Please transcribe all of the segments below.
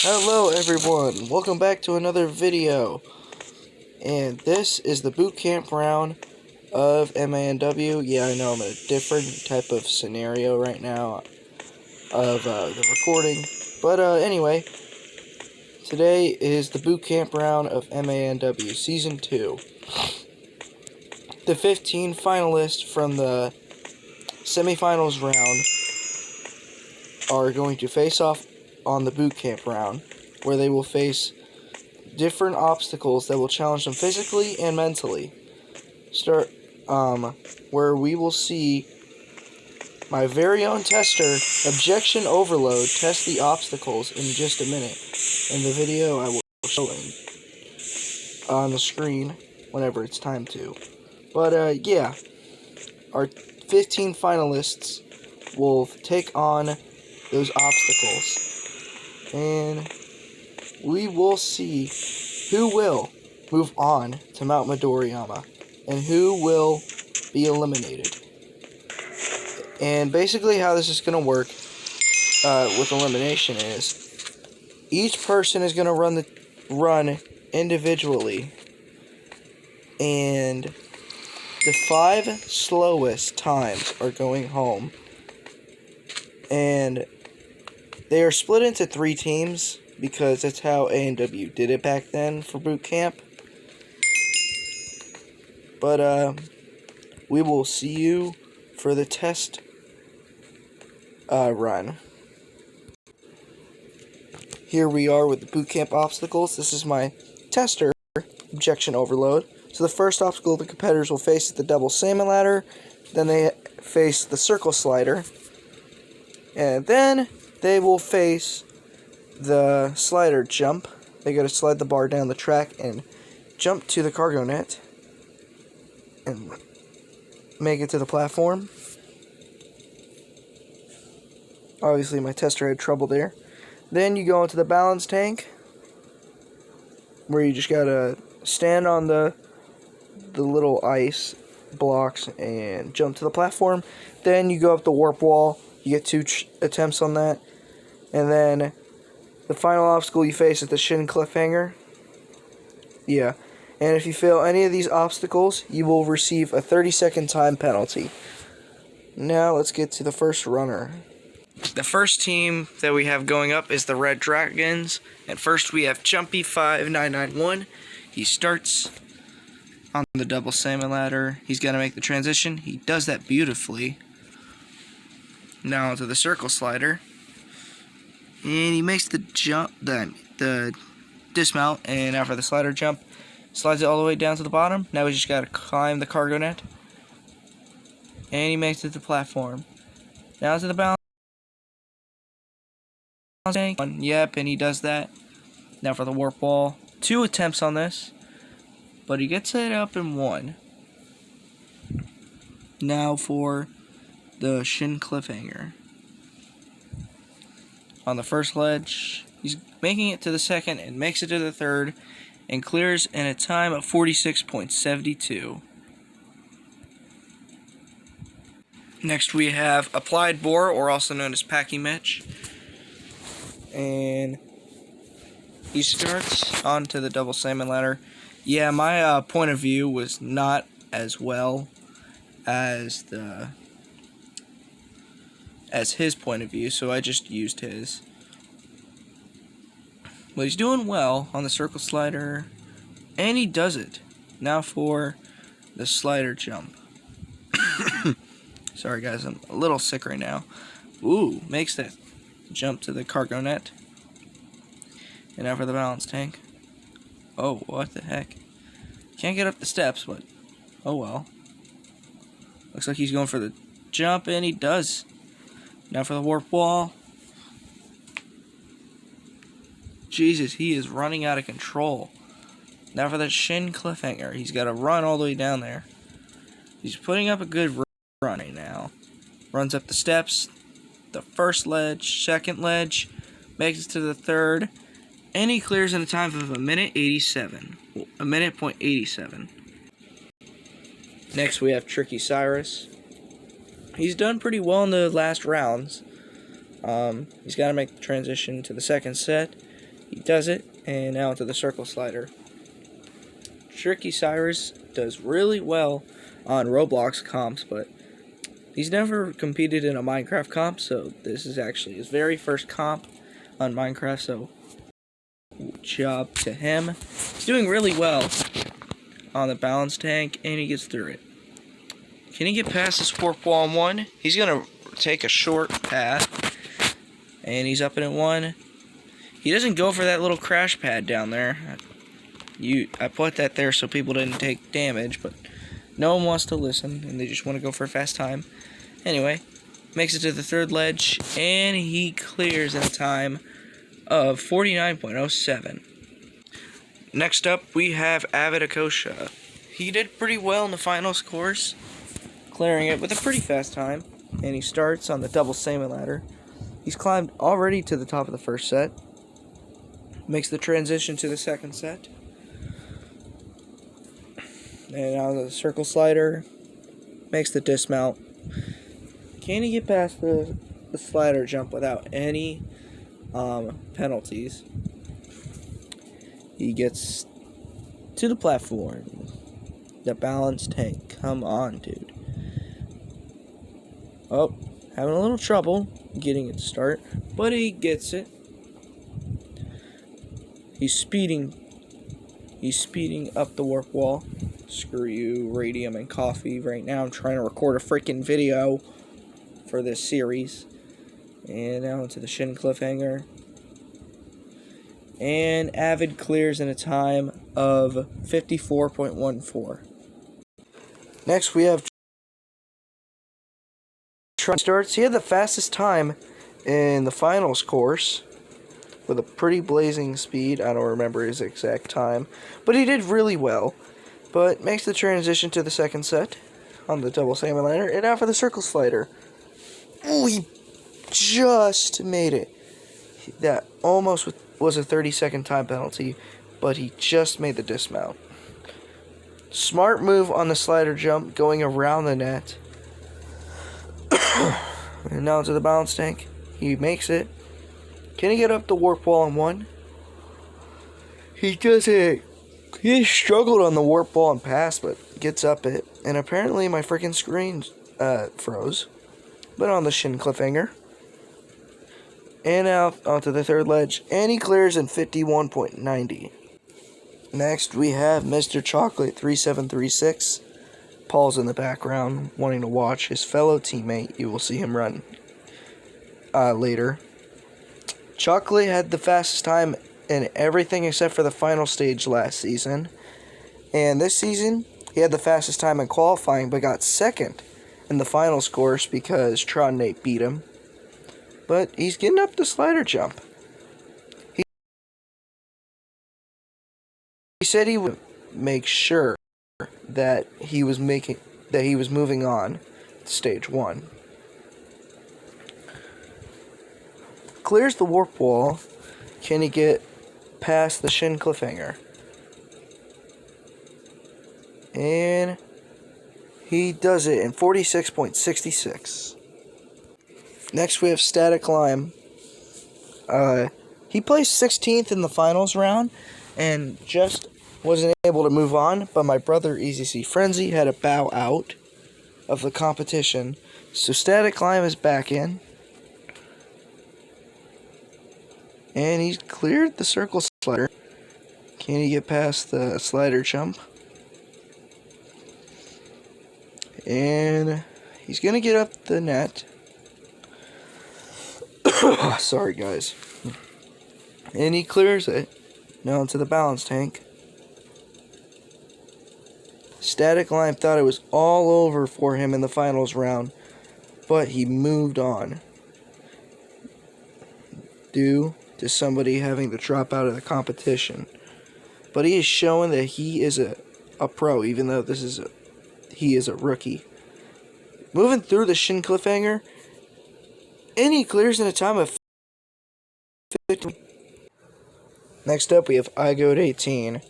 Hello everyone, welcome back to another video, and this is the boot camp round of MANW. Yeah, I know I'm in a different type of scenario right now of the recording, but anyway, today is the boot camp round of MANW Season 2. The 15 finalists from the semifinals round are going to face off on the boot camp round, where they will face different obstacles that will challenge them physically and mentally. Where we will see my very own tester, Objection Overload, test the obstacles in just a minute. In the video, I will show it on the screen whenever it's time to. But, yeah, our 15 finalists will take on those obstacles. And we will see who will move on to Mount Midoriyama and who will be eliminated. And basically how this is going to work with elimination is each person is going to run individually, and the 5 slowest times are going home. And they are split into 3 teams because that's how A&W did it back then for boot camp. But we will see you for the test run. Here we are with the boot camp obstacles. This is my tester, Objection Overload. So the first obstacle the competitors will face is the double salmon ladder. Then they face the circle slider. And then they will face the slider jump. They got to slide the bar down the track and jump to the cargo net and make it to the platform. Obviously my tester had trouble there. Then you go into the balance tank, where you just gotta stand on the little ice blocks and jump to the platform. Then you go up the warp wall. You get 2 attempts on that. And then the final obstacle you face is the shin cliffhanger. Yeah. And if you fail any of these obstacles, you will receive a 30-second time penalty. Now let's get to the first runner. The first team that we have going up is the Red Dragons. And first we have Jumpy5991. He starts on the double salmon ladder. He's got to make the transition. He does that beautifully. Now onto the circle slider. And he makes the jump, the dismount, and after the slider jump, slides it all the way down to the bottom. Now we just got to climb the cargo net. And he makes it to the platform. Now to the balance tank. Yep, and he does that. Now for the warp wall. 2 attempts on this, but he gets it up in 1. Now for the shin cliffhanger. On the first ledge, he's making it to the second and makes it to the third and clears in a time of 46.72. Next we have Applied Bore, or also known as Packy Mitch. And he starts onto the double salmon ladder. Yeah, my point of view was not as well as his point of view, so I just used his. But he's doing well on the circle slider, and he does it. Now for the slider jump. Sorry guys, I'm a little sick right now. Ooh, makes that jump to the cargo net. And now for the balance tank. Oh, what the heck. Can't get up the steps, but oh well. Looks like he's going for the jump, and he does. Now for the warp wall. Jesus, he is running out of control. Now for the shin cliffhanger. He's got to run all the way down there. He's putting up a good run right now. Runs up the steps. The first ledge, second ledge. Makes it to the third. And he clears in a time of a minute 87. A minute point 87. Next we have Tricky Cyrus. He's done pretty well in the last rounds. He's got to make the transition to the second set. He does it, and now into the circle slider. Tricky Cyrus does really well on Roblox comps, but he's never competed in a Minecraft comp, so this is actually his very first comp on Minecraft, so good job to him. He's doing really well on the balance tank, and he gets through it. Can he get past this warp wall in one? He's going to take a short path, and he's up in it one. He doesn't go for that little crash pad down there. I put that there so people didn't take damage, but no one wants to listen, and they just want to go for a fast time. Anyway, makes it to the third ledge, and he clears in a time of 49.07. Next up, we have Avida Kosha. He did pretty well in the finals course, clearing it with a pretty fast time, and he starts on the double salmon ladder. He's climbed already to the top of the first set, makes the transition to the second set, and now the circle slider, makes the dismount. Can he get past the slider jump without any penalties? He gets to the platform. The balance tank. Come on, dude. Oh, having a little trouble getting it to start, but he gets it. He's speeding up the warp wall. Screw you, radium and coffee. Right now I'm trying to record a freaking video for this series. And now into the shin cliffhanger. And Avid clears in a time of 54.14. Next we have Starts. He had the fastest time in the finals course with a pretty blazing speed. I don't remember his exact time, but he did really well. But makes the transition to the second set on the double salmon ladder, and now for the circle slider. Oh, he just made it. That almost was a 30-second time penalty, but he just made the dismount. Smart move on the slider jump, going around the net. And now to the balance tank. He makes it. Can he get up the warp wall in one? He does it. He struggled on the warp wall and pass, but gets up it. And apparently my freaking screen froze. But on the shin cliffhanger. And out onto the third ledge. And he clears in 51.90. Next we have Mr. Chocolate 3736. Paul's in the background wanting to watch his fellow teammate. You will see him run later. Chocolate had the fastest time in everything except for the final stage last season. And this season, he had the fastest time in qualifying, but got second in the finals course because Tron Nate beat him. But he's getting up the slider jump. He said he would make sure that he was moving on to stage 1. Clears the warp wall. Can he get past the shin cliffhanger? And he does it in 46.66. Next we have StaticLime. He placed 16th in the finals round and just wasn't able to move on, but my brother EZC Frenzy had to bow out of the competition. So StaticLime is back in. And he's cleared the circle slider. Can he get past the slider jump? And he's going to get up the net. Sorry, guys. And he clears it. Now into the balance tank. StaticLime thought it was all over for him in the finals round, but he moved on due to somebody having to drop out of the competition. But he is showing that he is a pro, even though he is a rookie. Moving through the shin cliffhanger, and he clears in a time of 50. Next up, we have iGoat18.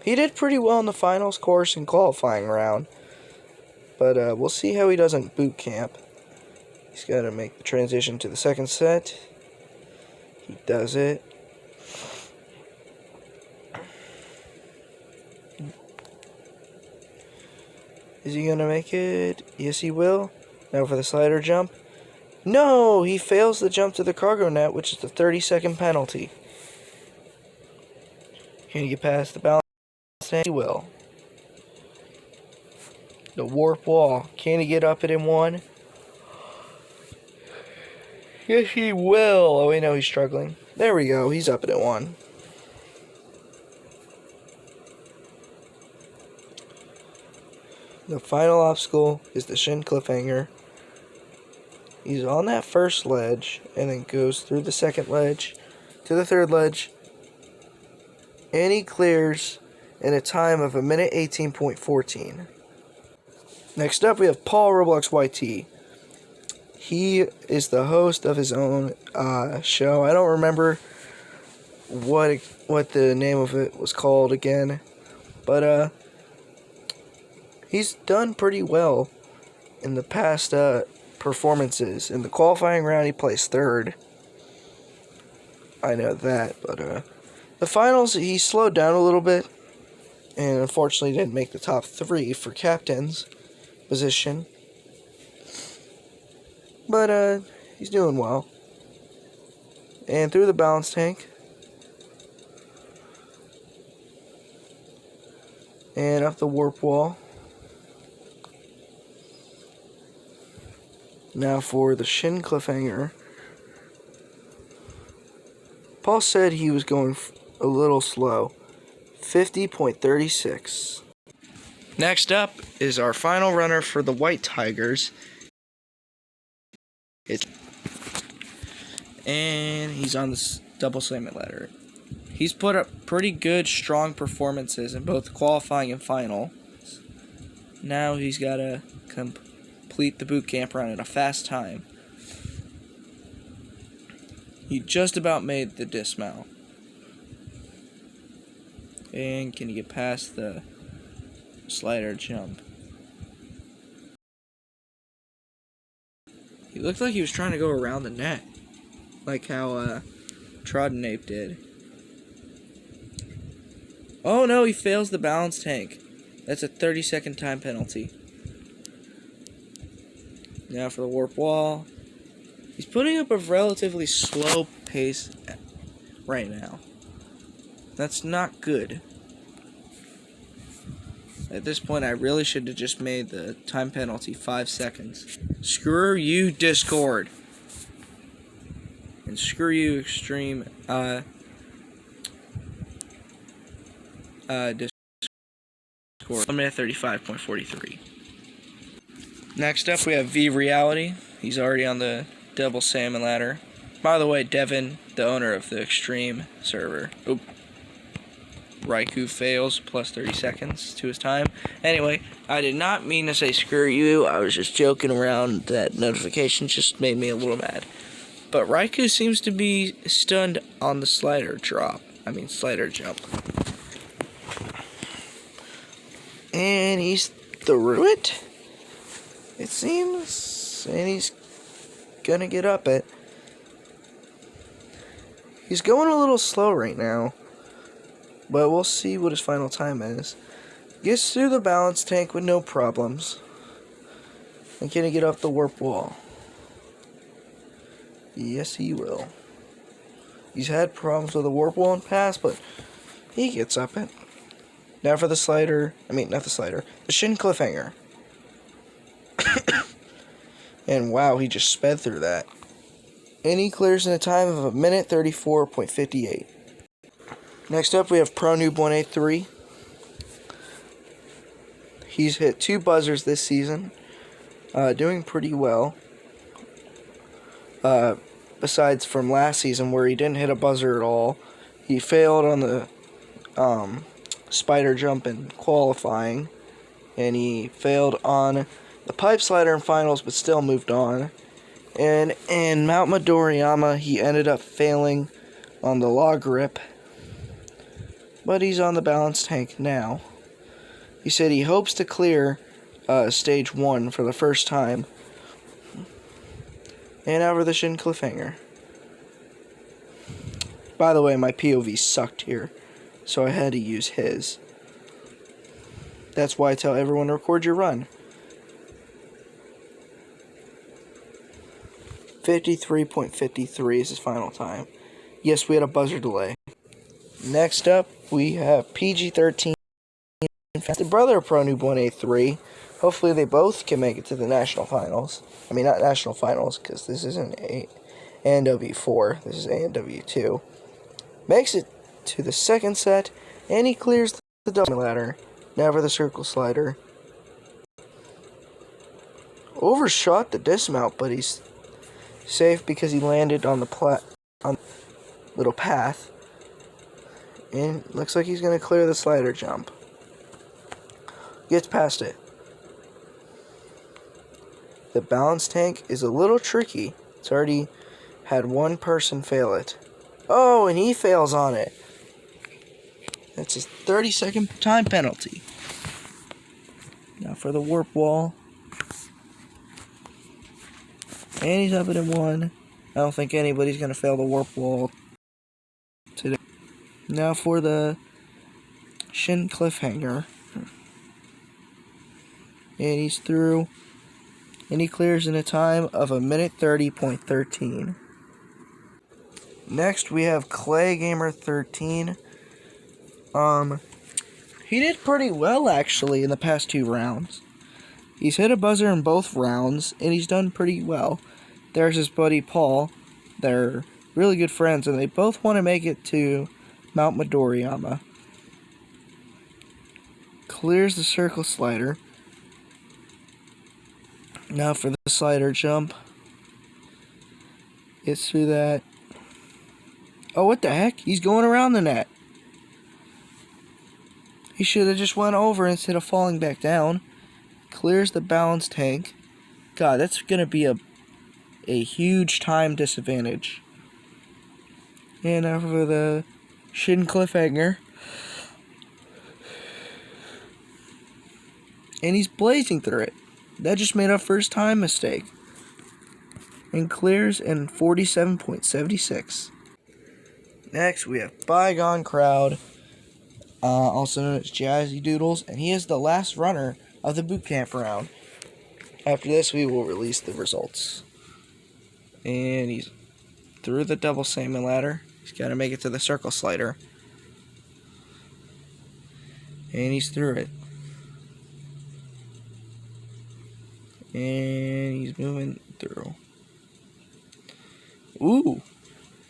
He did pretty well in the finals course and qualifying round, but we'll see how he does in boot camp. He's got to make the transition to the second set. He does it. Is he gonna make it? Yes, he will. Now for the slider jump. No, he fails the jump to the cargo net, which is the 30-second penalty. Can he get past the balance tank? He will. The warp wall. Can he get up it in one? Yes, he will. Oh, wait, no, he's struggling. There we go. He's up it in one. The final obstacle is the shin cliffhanger. He's on that first ledge and then goes through the second ledge to the third ledge. And he clears in a time of 1:18.14. Next up, we have Paul Roblox YT. He is the host of his own show. I don't remember what the name of it was called again, but he's done pretty well in the past performances. In the qualifying round, he placed third. I know that, but the finals, he slowed down a little bit, and unfortunately didn't make the top 3 for captain's position. But he's doing well. And through the balance tank. And up the warp wall. Now for the shin cliffhanger. Paul said he was going a little slow. 50.36. Next up is our final runner for the White Tigers. And he's on this double slam ladder. He's put up pretty good, strong performances in both qualifying and final. Now he's got to complete the boot camp run at a fast time. He just about made the dismount. And can he get past the slider jump? He looked like he was trying to go around the net, like how Trodden Ape did. Oh no, he fails the balance tank. That's a 30-second time penalty. Now for the warp wall. He's putting up a relatively slow pace right now. That's not good. At this point, I really should have just made the time penalty 5 seconds. Screw you, Discord. And screw you, Extreme, Discord. 1:35.43. Next up, we have Vreality. He's already on the double salmon ladder. By the way, Devin, the owner of the Extreme server. Oop. Raikou fails, plus 30 seconds to his time. Anyway, I did not mean to say screw you. I was just joking around. That notification just made me a little mad. But Raikou seems to be stunned on the slider jump. And he's through it, it seems. And he's gonna get up it. He's going a little slow right now. But we'll see what his final time is. Gets through the balance tank with no problems. And can he get up the warp wall? Yes, he will. He's had problems with the warp wall in the past, but he gets up it. Now for the slider. The shin cliffhanger. And wow, he just sped through that. And he clears in a time of 1:34.58. Next up, we have ProNoob 183. He's hit 2 buzzers this season, doing pretty well. Besides from last season where he didn't hit a buzzer at all. He failed on the spider jump in qualifying, and he failed on the pipe slider in finals, but still moved on. And in Mount Midoriyama, he ended up failing on the log grip. But he's on the balance tank now. He said he hopes to clear stage 1 for the first time. And now for the shin cliffhanger. By the way, my POV sucked here, so I had to use his. That's why I tell everyone to record your run. 53.53 is his final time. Yes, we had a buzzer delay. Next up, we have PG-13, the brother of ProNoob 183. Hopefully they both can make it to the national finals. I mean, not national finals, because this isn't ANW4. This is ANW2. Makes it to the second set, and he clears the double ladder. Now for the circle slider. Overshot the dismount, but he's safe because he landed on the little path. And looks like he's going to clear the slider jump. Gets past it. The balance tank is a little tricky. It's already had one person fail it. Oh, and he fails on it. That's a 30-second time penalty. Now for the warp wall. And he's up at one. I don't think anybody's going to fail the warp wall today. Now for the shin cliffhanger. And he's through. And he clears in a time of 1:30.13. Next we have ClayGamer13. He did pretty well actually in the past 2 rounds. He's hit a buzzer in both rounds, and he's done pretty well. There's his buddy Paul. They're really good friends, and they both want to make it to Mount Midoriyama. Clears the circle slider. Now for the slider jump. Gets through that. Oh, what the heck? He's going around the net. He should have just went over instead of falling back down. Clears the balance tank. God, that's going to be a huge time disadvantage. And now for the shin cliffhanger. And he's blazing through it. That just made a first time mistake. And clears in 47.76. Next, we have Bygone Crowd, also known as Jazzy Doodles, and he is the last runner of the boot camp round. After this, we will release the results. And he's through the double salmon ladder. He's got to make it to the circle slider. And he's through it. And he's moving through. Ooh!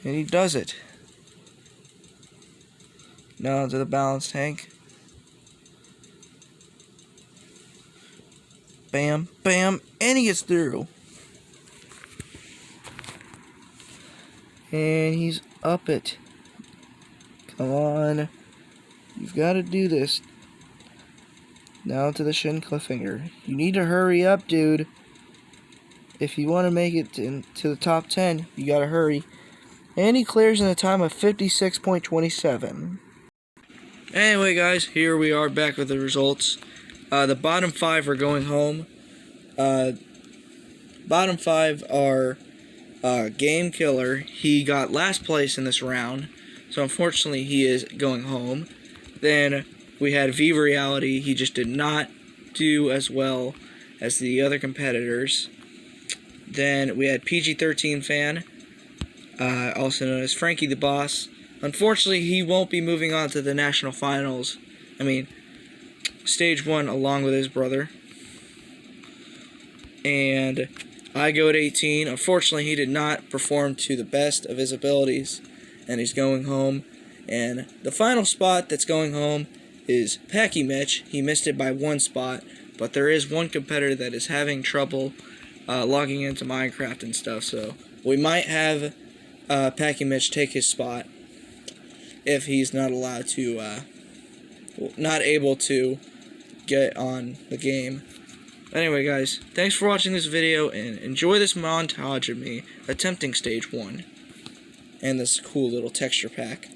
And he does it. Now to the balance tank. Bam, bam, and he gets through. And he's up it. Come on. You've got to do this. Now to the shin cliffhanger. You need to hurry up, dude. If you want to make it to the top 10, you got to hurry. And he clears in a time of 56.27. Anyway, guys, here we are back with the results. The bottom 5 are going home. Bottom 5 are Game Killer. He got last place in this round, so unfortunately he is going home. Then we had Vreality. He just did not do as well as the other competitors. Then we had PG-13 Fan, also known as Frankie the Boss. Unfortunately, he won't be moving on to the national finals. I mean, stage 1 along with his brother. And I go at 18. Unfortunately, he did not perform to the best of his abilities, and he's going home. And the final spot that's going home is Packy Mitch. He missed it by 1 spot, but there is one competitor that is having trouble logging into Minecraft and stuff, so we might have Packy Mitch take his spot if he's not allowed to, not able to get on the game. Anyway, guys, thanks for watching this video, and enjoy this montage of me attempting stage 1 and this cool little texture pack.